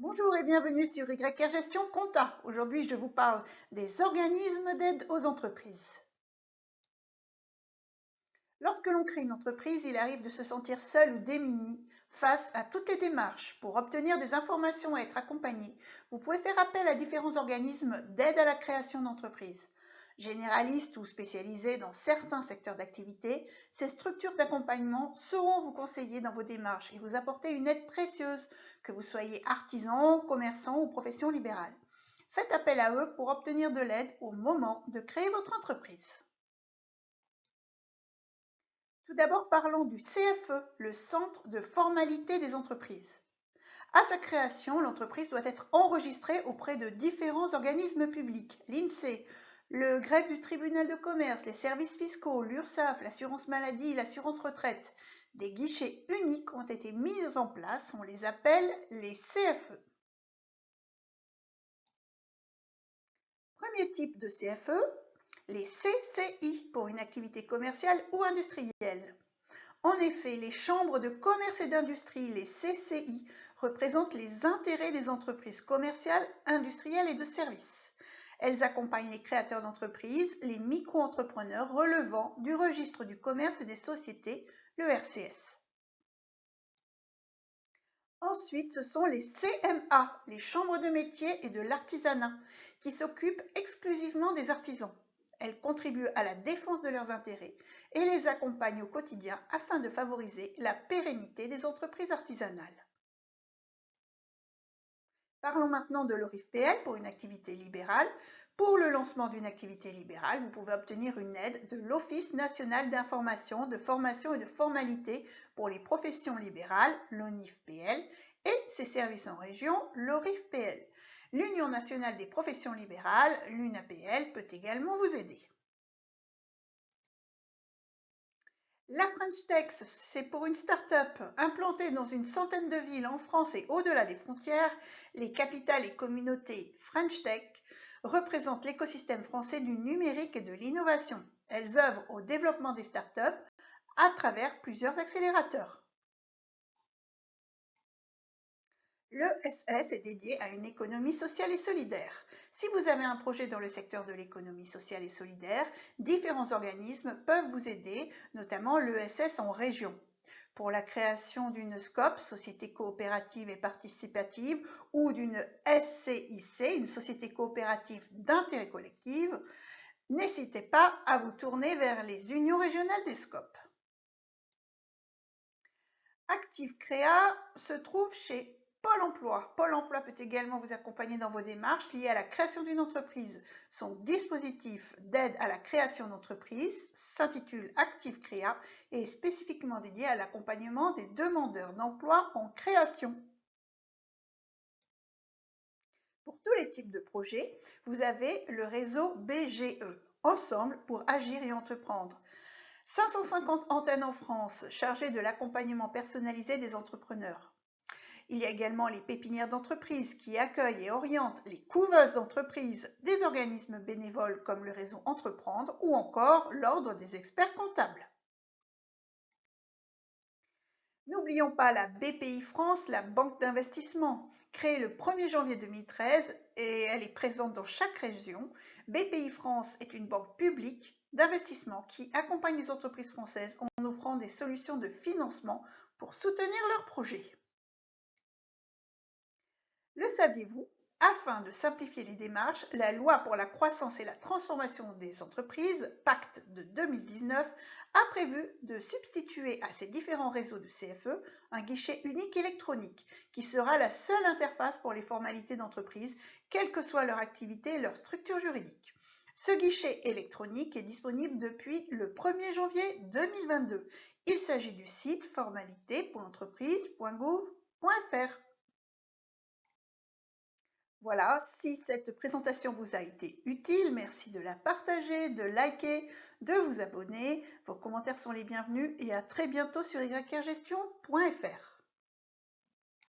Bonjour et bienvenue sur YR Gestion Compta. Aujourd'hui, je vous parle des organismes d'aide aux entreprises. Lorsque l'on crée une entreprise, il arrive de se sentir seul ou démuni face à toutes les démarches. Pour obtenir des informations et être accompagné, vous pouvez faire appel à différents organismes d'aide à la création d'entreprise. Généralistes ou spécialisés dans certains secteurs d'activité, ces structures d'accompagnement sauront vous conseiller dans vos démarches et vous apporter une aide précieuse, que vous soyez artisan, commerçant ou profession libérale. Faites appel à eux pour obtenir de l'aide au moment de créer votre entreprise. Tout d'abord, parlons du CFE, le Centre de formalité des entreprises. À sa création, l'entreprise doit être enregistrée auprès de différents organismes publics, l'INSEE, le greffe du tribunal de commerce, les services fiscaux, l'URSSAF, l'assurance maladie, l'assurance retraite. Des guichets uniques ont été mis en place, on les appelle les CFE. Premier type de CFE, les CCI pour une activité commerciale ou industrielle. En effet, les chambres de commerce et d'industrie, les CCI, représentent les intérêts des entreprises commerciales, industrielles et de services. Elles accompagnent les créateurs d'entreprises, les micro-entrepreneurs relevant du registre du commerce et des sociétés, le RCS. Ensuite, ce sont les CMA, les chambres de métier et de l'artisanat, qui s'occupent exclusivement des artisans. Elles contribuent à la défense de leurs intérêts et les accompagnent au quotidien afin de favoriser la pérennité des entreprises artisanales. Parlons maintenant de l'ORIF-PL pour une activité libérale. Pour le lancement d'une activité libérale, vous pouvez obtenir une aide de l'Office national d'information, de formation et de formalité pour les professions libérales, l'ONIF-PL, et ses services en région, l'ORIF-PL. L'Union nationale des professions libérales, l'UNAPL, peut également vous aider. La French Tech, c'est pour une start-up implantée dans une centaine de villes en France et au-delà des frontières. Les capitales et communautés French Tech représentent l'écosystème français du numérique et de l'innovation. Elles œuvrent au développement des start-up à travers plusieurs accélérateurs. L'ESS est dédié à une économie sociale et solidaire. Si vous avez un projet dans le secteur de l'économie sociale et solidaire, différents organismes peuvent vous aider, notamment l'ESS en région. Pour la création d'une SCOP, Société coopérative et participative, ou d'une SCIC, une société coopérative d'intérêt collectif, n'hésitez pas à vous tourner vers les unions régionales des SCOP. Active Créa se trouve chez Pôle emploi. Pôle emploi peut également vous accompagner dans vos démarches liées à la création d'une entreprise. Son dispositif d'aide à la création d'entreprise s'intitule Active Créa et est spécifiquement dédié à l'accompagnement des demandeurs d'emploi en création. Pour tous les types de projets, vous avez le réseau BGE, Ensemble pour agir et entreprendre. 550 antennes en France chargées de l'accompagnement personnalisé des entrepreneurs. Il y a également les pépinières d'entreprise qui accueillent et orientent les couveuses d'entreprises, des organismes bénévoles comme le réseau Entreprendre ou encore l'Ordre des experts comptables. N'oublions pas la BPI France, la banque d'investissement. Créée le 1er janvier 2013 et elle est présente dans chaque région, BPI France est une banque publique d'investissement qui accompagne les entreprises françaises en offrant des solutions de financement pour soutenir leurs projets. Le saviez-vous? Afin de simplifier les démarches, la loi pour la croissance et la transformation des entreprises, Pacte de 2019, a prévu de substituer à ces différents réseaux de CFE un guichet unique électronique qui sera la seule interface pour les formalités d'entreprise, quelle que soit leur activité et leur structure juridique. Ce guichet électronique est disponible depuis le 1er janvier 2022. Il s'agit du site formalité.entreprise.gouv.fr. Voilà, si cette présentation vous a été utile, merci de la partager, de liker, de vous abonner. Vos commentaires sont les bienvenus et à très bientôt sur yrgestion.fr.